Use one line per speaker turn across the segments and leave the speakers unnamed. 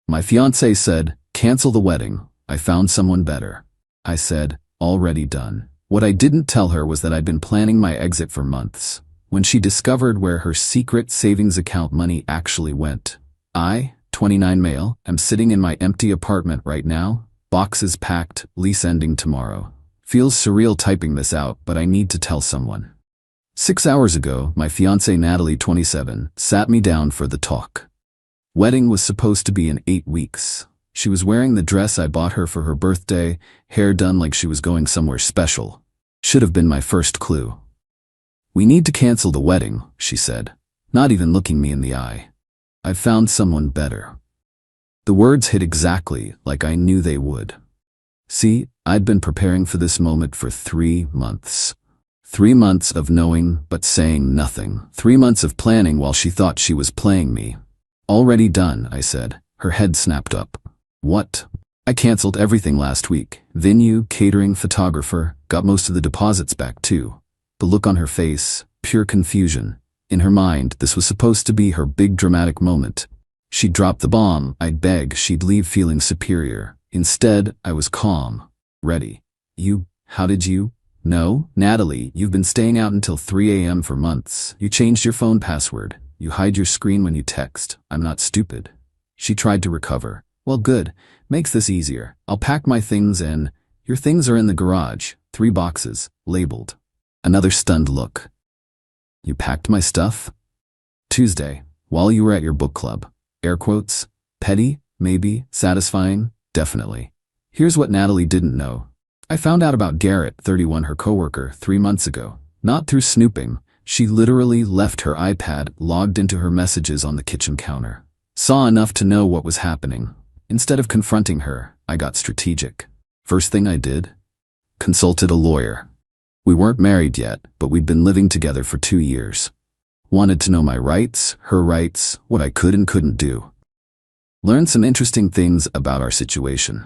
My fiancé said, "Cancel the wedding. I found someone better." I said, "Already done." What I didn't tell her was that I'd been planning my exit for months. When she discovered where her secret savings account money actually went. I, 29 male, am sitting in my empty apartment right now, boxes packed, lease ending tomorrow. Feels surreal typing this out, but I need to tell someone. 6 hours ago, my fiancée Natalie, 27, sat me down for the talk. Wedding was supposed to be in 8 weeks. She was wearing the dress I bought her for her birthday, hair done like she was going somewhere special. Should have been my first clue. "We need to cancel the wedding," she said, not even looking me in the eye. "I've found someone better." The words hit exactly like I knew they would. See, I'd been preparing for this moment for 3 months. 3 months of knowing but saying nothing. 3 months of planning while she thought she was playing me. "Already done," I said. Her head snapped up. "What?" "I canceled everything last week. Venue, catering, photographer, got most of the deposits back too." The look on her face, pure confusion. In her mind, this was supposed to be her big dramatic moment. She'd drop the bomb, I'd beg, she'd leave feeling superior. Instead, I was calm, ready. How did you? "No, Natalie, you've been staying out until 3 a.m. for months. You changed your phone password. You hide your screen when you text. I'm not stupid." She tried to recover. "Well, good. Makes this easier. I'll pack my things in." "Your things are in the garage. 3 boxes, labeled." Another stunned look. "You packed my stuff?" "Tuesday, while you were at your book club." Air quotes. Petty, maybe, satisfying, definitely. Here's what Natalie didn't know. I found out about Garrett, 31, her coworker, 3 months ago. Not through snooping. She literally left her iPad logged into her messages on the kitchen counter. Saw enough to know what was happening. Instead of confronting her, I got strategic. First thing I did? Consulted a lawyer. We weren't married yet, but we'd been living together for 2 years. Wanted to know my rights, her rights, what I could and couldn't do. Learned some interesting things about our situation.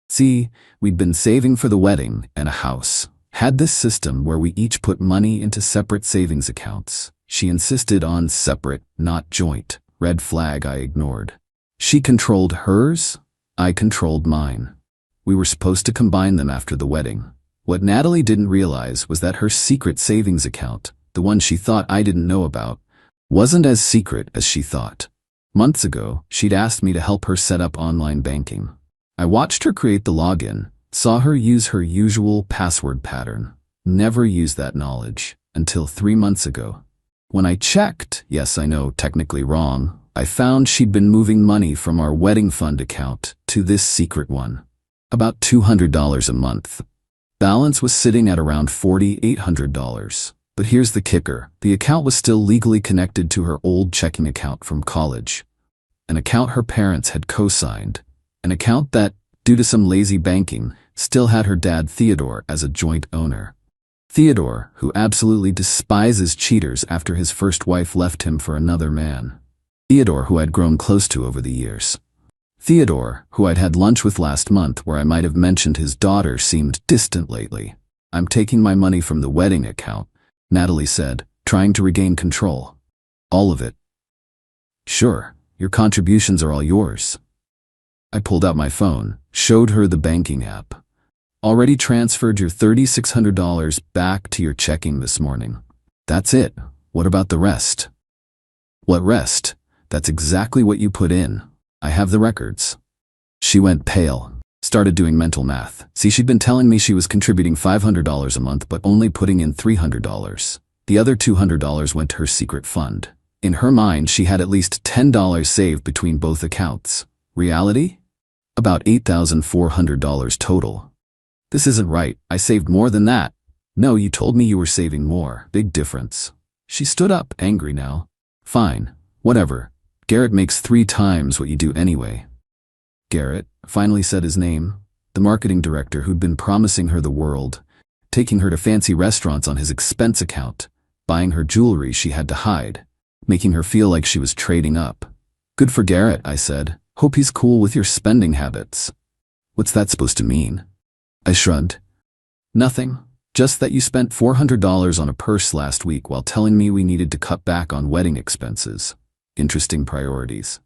See, we'd been saving for the wedding and a house. Had this system where we each put money into separate savings accounts. She insisted on separate, not joint. Red flag I ignored. She controlled hers, I controlled mine. We were supposed to combine them after the wedding. What Natalie didn't realize was that her secret savings account, the one she thought I didn't know about, wasn't as secret as she thought. Months ago, she'd asked me to help her set up online banking. I watched her create the login, saw her use her usual password pattern. Never used that knowledge until 3 months ago. When I checked, yes, I know, technically wrong, I found she'd been moving money from our wedding fund account to this secret one. About $200 a month. Balance was sitting at around $4,800. But here's the kicker. The account was still legally connected to her old checking account from college. An account her parents had co-signed. An account that, due to some lazy banking, still had her dad Theodore as a joint owner. Theodore, who absolutely despises cheaters after his first wife left him for another man. Theodore, who I'd grown close to over the years. Theodore, who I'd had lunch with last month where I might have mentioned his daughter seemed distant lately. "I'm taking my money from the wedding account," Natalie said, trying to regain control. "All of it." "Sure, your contributions are all yours." I pulled out my phone, showed her the banking app. "Already transferred your $3,600 back to your checking this morning." "That's it. What about the rest?" "What rest? That's exactly what you put in. I have the records." She went pale, started doing mental math. See, she'd been telling me she was contributing $500 a month but only putting in $300. The other $200 went to her secret fund. In her mind, she had at least $10 saved between both accounts. Reality? About $8,400 total. "This isn't right. I saved more than that." "No, you told me you were saving more. Big difference." She stood up, angry now. "Fine. Whatever. Garrett makes 3 times what you do anyway." Garrett finally said his name, the marketing director who'd been promising her the world, taking her to fancy restaurants on his expense account, buying her jewelry she had to hide, making her feel like she was trading up. "Good for Garrett," I said. "Hope he's cool with your spending habits." "What's that supposed to mean?" I shrugged. "Nothing. Just that you spent $400 on a purse last week while telling me we needed to cut back on wedding expenses. Interesting priorities."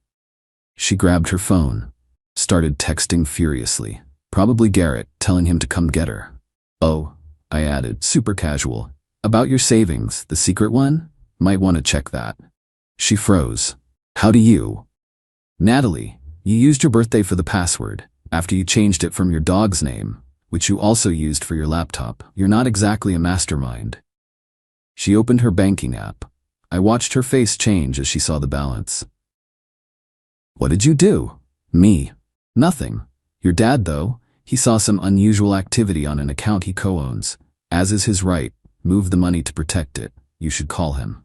She grabbed her phone, started texting furiously. Probably Garrett, telling him to come get her. Oh, I added, super casual. About your savings, the secret one? Might want to check that. She froze. How do you? Natalie, you used your birthday for the password, after you changed it from your dog's name, which you also used for your laptop. You're not exactly a mastermind. She opened her banking app. I watched her face change as she saw the balance. What did you do? Me. Nothing. Your dad, though, he saw some unusual activity on an account he co-owns. As is his right, moved the money to protect it. You should call him.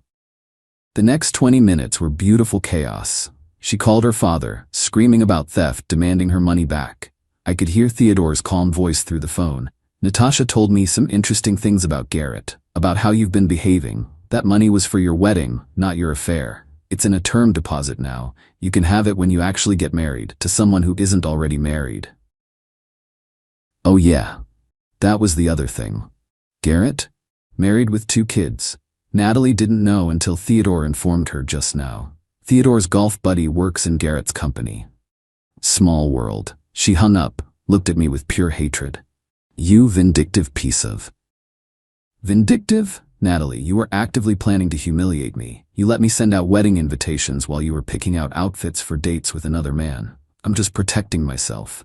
The next 20 minutes were beautiful chaos. She called her father, screaming about theft, demanding her money back. I could hear Theodore's calm voice through the phone. Natasha told me some interesting things about Garrett, about how you've been behaving. That money was for your wedding, not your affair. It's in a term deposit now. You can have it when you actually get married, to someone who isn't already married. Oh yeah. That was the other thing. Garrett? Married with 2 kids. Natalie didn't know until Theodore informed her just now. Theodore's golf buddy works in Garrett's company. Small world. She hung up, looked at me with pure hatred. You vindictive piece of... Vindictive? Natalie, you were actively planning to humiliate me. You let me send out wedding invitations while you were picking out outfits for dates with another man. I'm just protecting myself.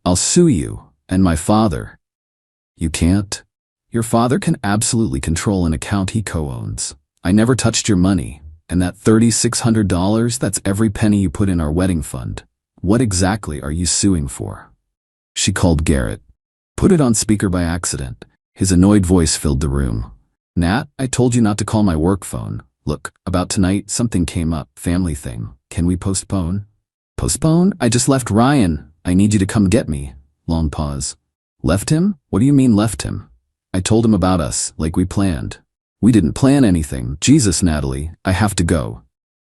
I'll sue you, and my father. You can't. Your father can absolutely control an account he co-owns. I never touched your money, and that $3,600, that's every penny you put in our wedding fund. What exactly are you suing for? She called Garrett. Put it on speaker by accident. His annoyed voice filled the room. Nat, I told you not to call my work phone. Look, about tonight, something came up, family thing. Can we postpone? Postpone? I just left Ryan. I need you to come get me. Long pause. Left him? What do you mean left him? I told him about us, like we planned. We didn't plan anything. Jesus, Natalie, I have to go.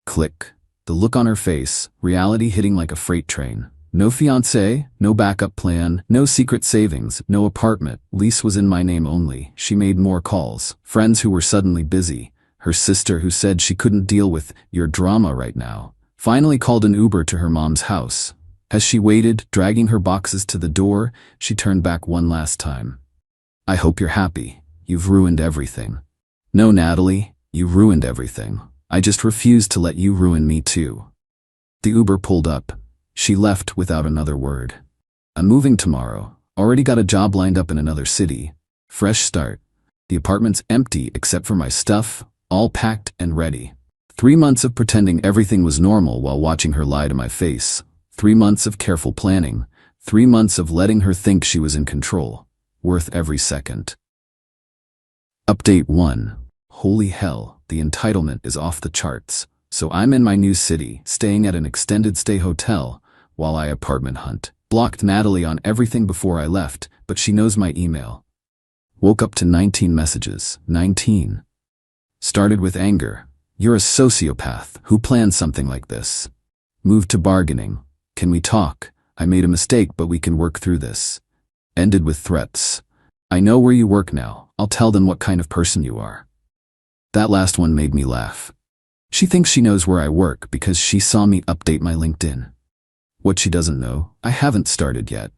Click. The look on her face, reality hitting like a freight train. No fiancé, no backup plan, no secret savings, no apartment. Lease was in my name only. She made more calls. Friends who were suddenly busy. Her sister who said she couldn't deal with your drama right now. Finally called an Uber to her mom's house. As she waited, dragging her boxes to the door, she turned back one last time. I hope you're happy. You've ruined everything. No, Natalie, you ruined everything. I just refused to let you ruin me too. The Uber pulled up. She left without another word. I'm moving tomorrow. Already got a job lined up in another city. Fresh start. The apartment's empty except for my stuff, all packed and ready. 3 months of pretending everything was normal while watching her lie to my face. 3 months of careful planning. 3 months of letting her think she was in control. Worth every second. Update 1. Holy hell, the entitlement is off the charts. So I'm in my new city, staying at an extended stay hotel, while I apartment hunt. Blocked Natalie on everything before I left, but she knows my email. Woke up to 19 messages. 19. Started with anger. You're a sociopath. Who planned something like this? Moved to bargaining. Can we talk? I made a mistake, but we can work through this. Ended with threats. I know where you work now. I'll tell them what kind of person you are. That last one made me laugh. She thinks she knows where I work because she saw me update my LinkedIn. What she doesn't know, I haven't started yet.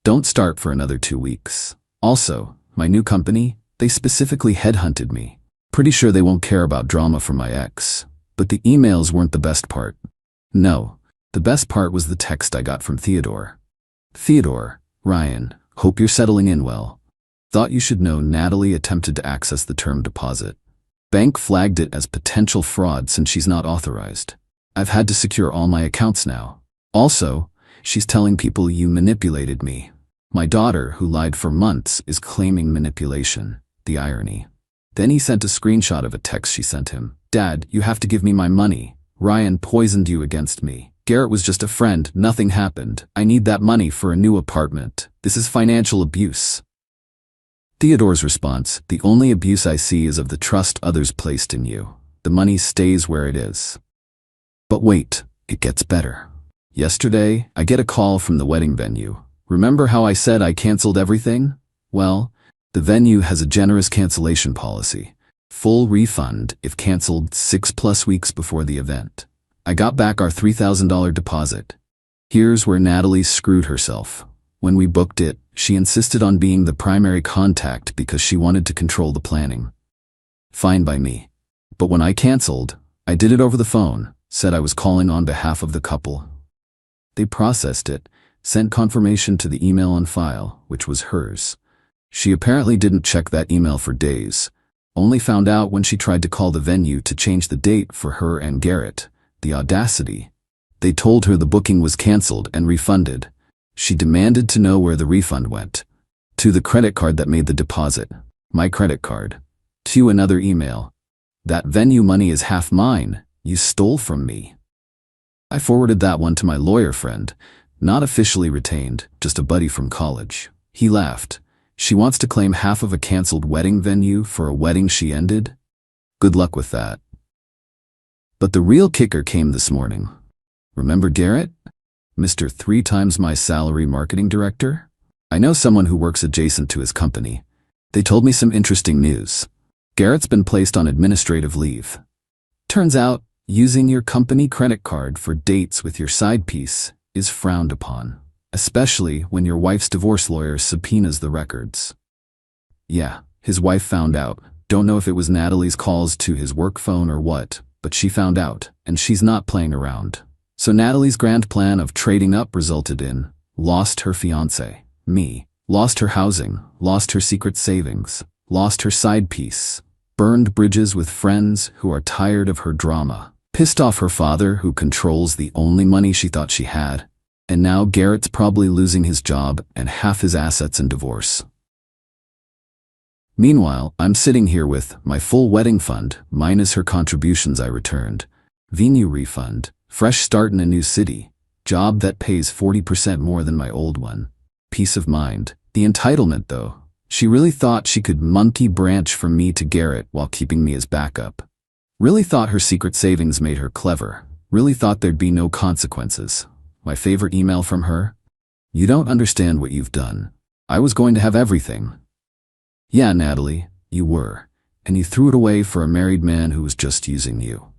Don't start for another 2 weeks. Also, my new company, they specifically headhunted me. Pretty sure they won't care about drama from my ex. But the emails weren't the best part. No, the best part was the text I got from Theodore. Theodore, Ryan, hope you're settling in well. Thought you should know Natalie attempted to access the term deposit. Bank flagged it as potential fraud since she's not authorized. I've had to secure all my accounts now. Also, she's telling people you manipulated me. My daughter, who lied for months, is claiming manipulation. The irony. Then he sent a screenshot of a text she sent him. Dad, you have to give me my money. Ryan poisoned you against me. Garrett was just a friend. Nothing happened. I need that money for a new apartment. This is financial abuse. Theodore's response, the only abuse I see is of the trust others placed in you. The money stays where it is. But wait, it gets better. Yesterday, I get a call from the wedding venue. Remember how I said I canceled everything? Well, the venue has a generous cancellation policy. Full refund if canceled 6+ weeks before the event. I got back our $3,000 deposit. Here's where Natalie screwed herself. When we booked it, she insisted on being the primary contact because she wanted to control the planning. Fine by me. But when I canceled, I did it over the phone, said I was calling on behalf of the couple. They processed it, sent confirmation to the email on file, which was hers. She apparently didn't check that email for days, only found out when she tried to call the venue to change the date for her and Garrett. The audacity. They told her the booking was canceled and refunded. She demanded to know where the refund went. To the credit card that made the deposit. My credit card. To another email. That venue money is half mine. You stole from me. I forwarded that one to my lawyer friend, not officially retained, just a buddy from college. He laughed. She wants to claim half of a canceled wedding venue for a wedding she ended? Good luck with that. But the real kicker came this morning. Remember Garrett? Mr. 3 times my salary marketing director? I know someone who works adjacent to his company. They told me some interesting news. Garrett's been placed on administrative leave. Turns out, using your company credit card for dates with your side piece is frowned upon, especially when your wife's divorce lawyer subpoenas the records. Yeah, his wife found out. Don't know if it was Natalie's calls to his work phone or what, but she found out, and she's not playing around. So Natalie's grand plan of trading up resulted in lost her fiancé, me, lost her housing, lost her secret savings, lost her side piece, burned bridges with friends who are tired of her drama, pissed off her father who controls the only money she thought she had, and now Garrett's probably losing his job and half his assets in divorce. Meanwhile, I'm sitting here with my full wedding fund minus her contributions I returned, venue refund, fresh start in a new city, job that pays 40% more than my old one, peace of mind. The entitlement though, she really thought she could monkey branch from me to Garrett while keeping me as backup. Really thought her secret savings made her clever, really thought there'd be no consequences. My favorite email from her? You don't understand what you've done. I was going to have everything. Yeah, Natalie, you were, and you threw it away for a married man who was just using you.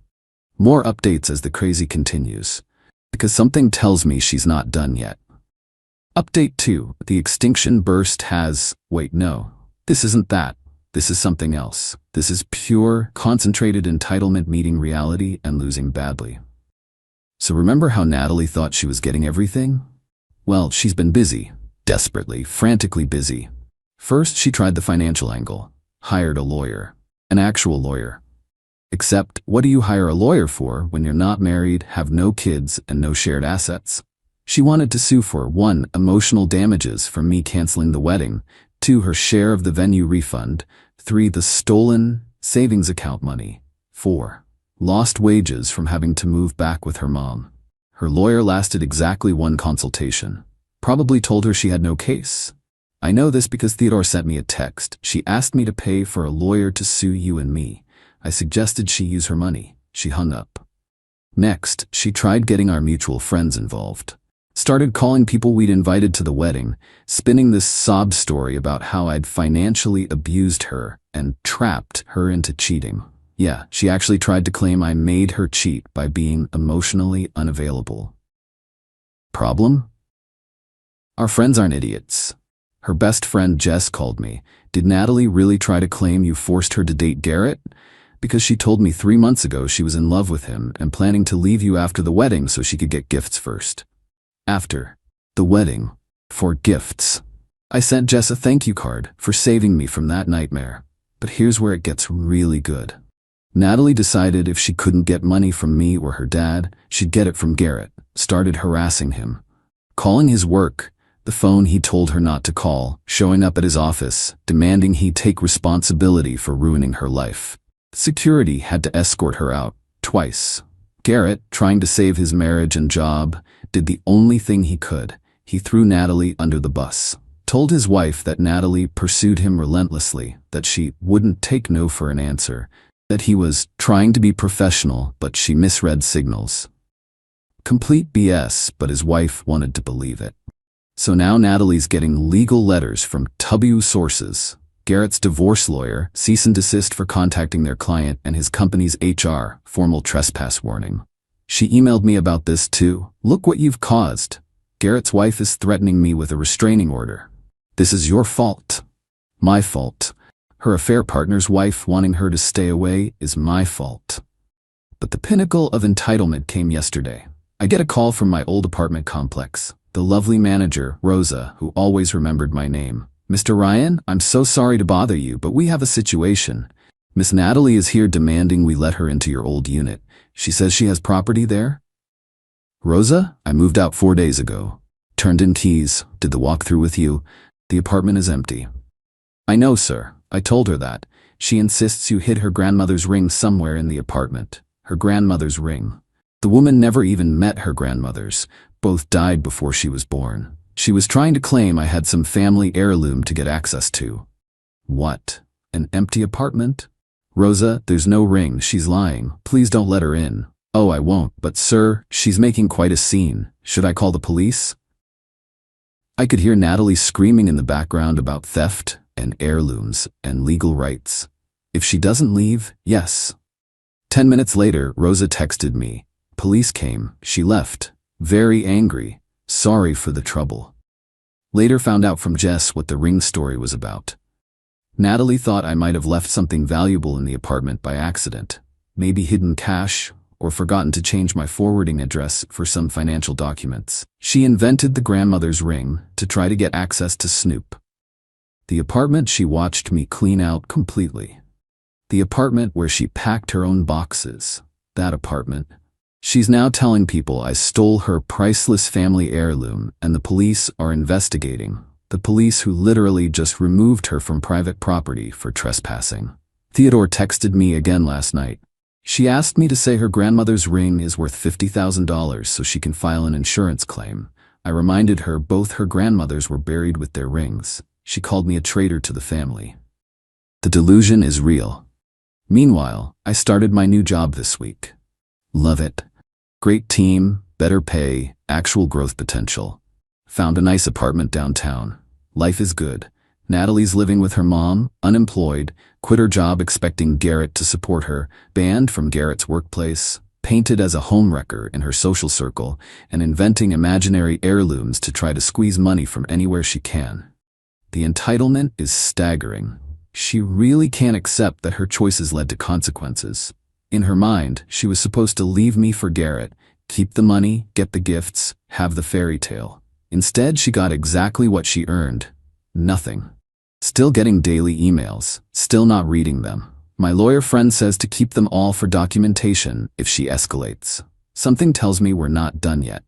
More updates as the crazy continues, because something tells me she's not done yet. Update 2, the extinction burst has, wait no, this isn't that, this is something else. This is pure, concentrated entitlement meeting reality and losing badly. So remember how Natalie thought she was getting everything? Well, she's been busy, desperately, frantically busy. First, she tried the financial angle, hired a lawyer, an actual lawyer. Except, what do you hire a lawyer for when you're not married, have no kids, and no shared assets? She wanted to sue for 1. Emotional damages from me canceling the wedding, 2. Her share of the venue refund, 3. The stolen savings account money, 4. Lost wages from having to move back with her mom. Her lawyer lasted exactly 1 consultation. Probably told her she had no case. I know this because Theodore sent me a text. She asked me to pay for a lawyer to sue you and me. I suggested she use her money. She hung up. Next, she tried getting our mutual friends involved. Started calling people we'd invited to the wedding, spinning this sob story about how I'd financially abused her and trapped her into cheating. Yeah, she actually tried to claim I made her cheat by being emotionally unavailable. Problem? Our friends aren't idiots. Her best friend Jess called me. Did Natalie really try to claim you forced her to date Garrett? Because she told me 3 months ago she was in love with him and planning to leave you after the wedding so she could get gifts first. After the wedding, for gifts. I sent Jess a thank you card for saving me from that nightmare. But here's where it gets really good. Natalie decided if she couldn't get money from me or her dad, she'd get it from Garrett, started harassing him. Calling his work, the phone he told her not to call, showing up at his office, demanding he take responsibility for ruining her life. Security had to escort her out, twice. Garrett, trying to save his marriage and job, did the only thing he could. He threw Natalie under the bus. Told his wife that Natalie pursued him relentlessly, that she wouldn't take no for an answer, that he was trying to be professional, but she misread signals. Complete BS, but his wife wanted to believe it. So now Natalie's getting legal letters from W sources. Garrett's divorce lawyer, cease and desist for contacting their client, and his company's HR, formal trespass warning. She emailed me about this too. Look what you've caused. Garrett's wife is threatening me with a restraining order. This is your fault. My fault. Her affair partner's wife wanting her to stay away is my fault. But the pinnacle of entitlement came yesterday. I get a call from my old apartment complex. The lovely manager, Rosa, who always remembered my name. Mr. Ryan, I'm so sorry to bother you, but we have a situation. Miss Natalie is here demanding we let her into your old unit. She says she has property there. Rosa, I moved out 4 days ago. Turned in keys, did the walkthrough with you. The apartment is empty. I know, sir. I told her that. She insists you hid her grandmother's ring somewhere in the apartment. Her grandmother's ring. The woman never even met her grandmothers. Both died before she was born. She was trying to claim I had some family heirloom to get access to. What? An empty apartment? Rosa, there's no ring. She's lying. Please don't let her in. Oh, I won't. But sir, she's making quite a scene. Should I call the police? I could hear Natalie screaming in the background about theft and heirlooms and legal rights. If she doesn't leave, yes. 10 minutes later, Rosa texted me. Police came. She left. Very angry. Sorry for the trouble. Later found out from Jess what the ring story was about. Natalie thought I might have left something valuable in the apartment by accident. Maybe hidden cash, or forgotten to change my forwarding address for some financial documents. She invented the grandmother's ring to try to get access to Snoop. The apartment she watched me clean out completely. The apartment where she packed her own boxes. That apartment. She's now telling people I stole her priceless family heirloom and the police are investigating. The police who literally just removed her from private property for trespassing. Theodore texted me again last night. She asked me to say her grandmother's ring is worth $50,000 so she can file an insurance claim. I reminded her both her grandmothers were buried with their rings. She called me a traitor to the family. The delusion is real. Meanwhile, I started my new job this week. Love it. Great team, better pay, actual growth potential. Found a nice apartment downtown. Life is good. Natalie's living with her mom, unemployed, quit her job expecting Garrett to support her, banned from Garrett's workplace, painted as a homewrecker in her social circle, and inventing imaginary heirlooms to try to squeeze money from anywhere she can. The entitlement is staggering. She really can't accept that her choices led to consequences. In her mind, she was supposed to leave me for Garrett, keep the money, get the gifts, have the fairy tale. Instead, she got exactly what she earned. Nothing. Still getting daily emails, still not reading them. My lawyer friend says to keep them all for documentation if she escalates. Something tells me we're not done yet.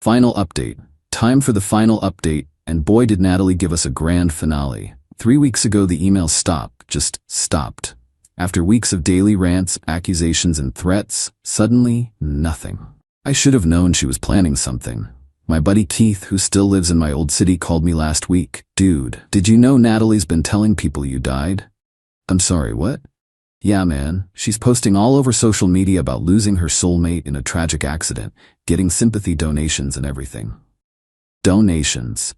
Final update. Time for the final update, and boy did Natalie give us a grand finale. 3 weeks ago the emails stopped, just stopped. After weeks of daily rants, accusations, and threats, suddenly, nothing. I should have known she was planning something. My buddy Keith, who still lives in my old city, called me last week. Dude, did you know Natalie's been telling people you died? I'm sorry, what? Yeah, man, she's posting all over social media about losing her soulmate in a tragic accident, getting sympathy donations and everything. Donations.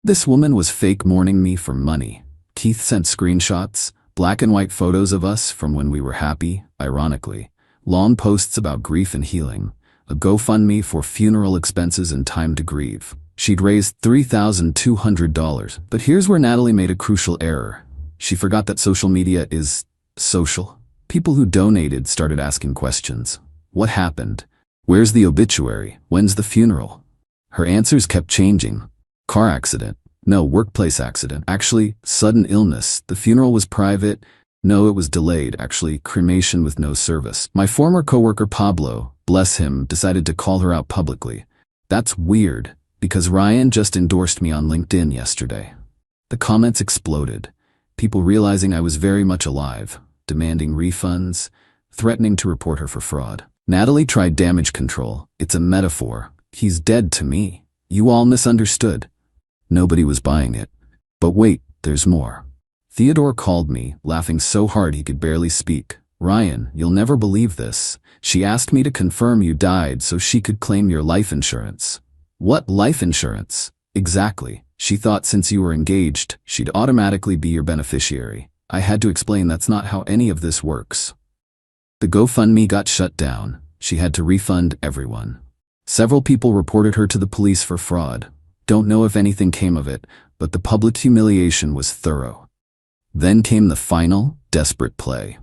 This woman was fake mourning me for money. Keith sent screenshots, black and white photos of us from when we were happy, ironically, long posts about grief and healing, a GoFundMe for funeral expenses and time to grieve. She'd raised $3,200, but here's where Natalie made a crucial error. She forgot that social media is social. People who donated started asking questions. What happened? Where's the obituary? When's the funeral? Her answers kept changing. Car accident. No, workplace accident. Actually, sudden illness. The funeral was private. No, it was delayed. Actually, cremation with no service. My former coworker Pablo, bless him, decided to call her out publicly. That's weird, because Ryan just endorsed me on LinkedIn yesterday. The comments exploded. People realizing I was very much alive, demanding refunds, threatening to report her for fraud. Natalie tried damage control. It's a metaphor. He's dead to me. You all misunderstood. Nobody was buying it. But wait, there's more. Theodore called me, laughing so hard he could barely speak. Ryan, you'll never believe this. She asked me to confirm you died so she could claim your life insurance. What life insurance? Exactly. She thought since you were engaged, she'd automatically be your beneficiary. I had to explain that's not how any of this works. The GoFundMe got shut down. She had to refund everyone. Several people reported her to the police for fraud. Don't know if anything came of it, but the public humiliation was thorough. Then came the final, desperate play.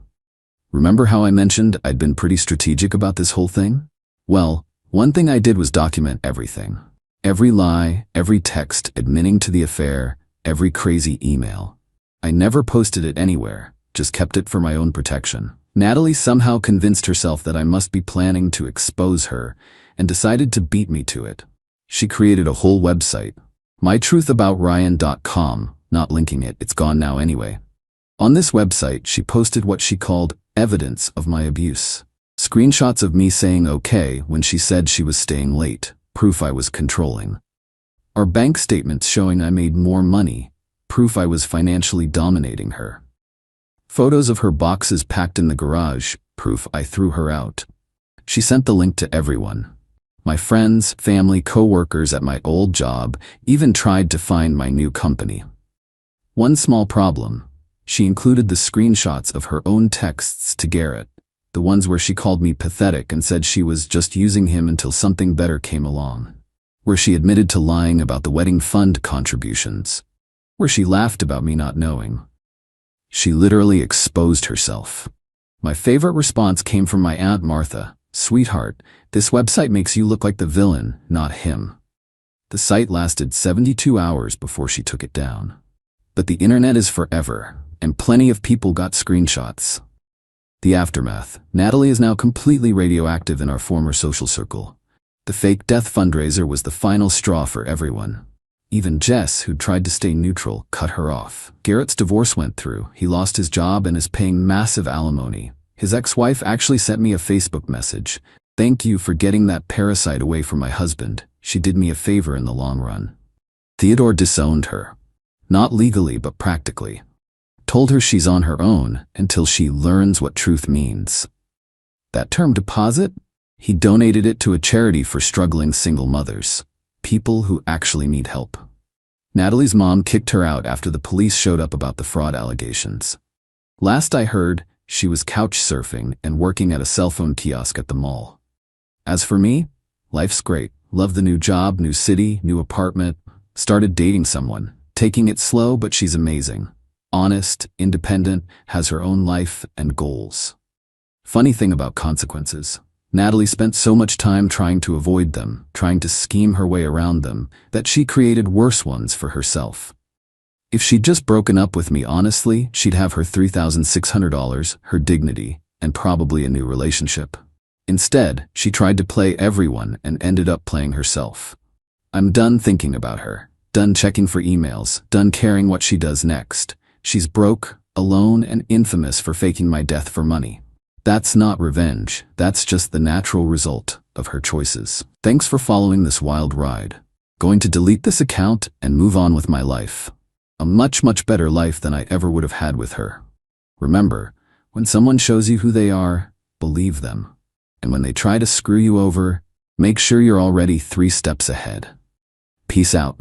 Remember how I mentioned I'd been pretty strategic about this whole thing? Well, one thing I did was document everything. Every lie, every text admitting to the affair, every crazy email. I never posted it anywhere, just kept it for my own protection. Natalie somehow convinced herself that I must be planning to expose her and decided to beat me to it. She created a whole website, mytruthaboutryan.com, not linking it, it's gone now anyway. On this website, she posted what she called evidence of my abuse. Screenshots of me saying okay when she said she was staying late, proof I was controlling. Or bank statements showing I made more money, proof I was financially dominating her. Photos of her boxes packed in the garage, proof I threw her out. She sent the link to everyone. My friends, family, co-workers at my old job even tried to find my new company. One small problem. She included the screenshots of her own texts to Garrett, the ones where she called me pathetic and said she was just using him until something better came along. Where she admitted to lying about the wedding fund contributions. Where she laughed about me not knowing. She literally exposed herself. My favorite response came from my Aunt Martha. Sweetheart, this website makes you look like the villain, not him. The site lasted 72 hours before she took it down. But the internet is forever, and plenty of people got screenshots. The aftermath. Natalie is now completely radioactive in our former social circle. The fake death fundraiser was the final straw for everyone. Even Jess, who tried to stay neutral, cut her off. Garrett's divorce went through. He lost his job and is paying massive alimony. His ex-wife actually sent me a Facebook message. Thank you for getting that parasite away from my husband. She did me a favor in the long run. Theodore disowned her. Not legally, but practically. Told her she's on her own until she learns what truth means. That term deposit? He donated it to a charity for struggling single mothers. People who actually need help. Natalie's mom kicked her out after the police showed up about the fraud allegations. Last I heard, she was couch surfing and working at a cell phone kiosk at the mall. As for me, life's great. Love the new job, new city, new apartment. Started dating someone. Taking it slow, but she's amazing. Honest, independent, has her own life and goals. Funny thing about consequences. Natalie spent so much time trying to avoid them, trying to scheme her way around them, that she created worse ones for herself. If she'd just broken up with me honestly, she'd have her $3,600, her dignity, and probably a new relationship. Instead, she tried to play everyone and ended up playing herself. I'm done thinking about her, done checking for emails, done caring what she does next. She's broke, alone, and infamous for faking my death for money. That's not revenge, that's just the natural result of her choices. Thanks for following this wild ride. Going to delete this account and move on with my life. A much, much better life than I ever would have had with her. Remember, when someone shows you who they are, believe them. And when they try to screw you over, make sure you're already 3 steps ahead. Peace out.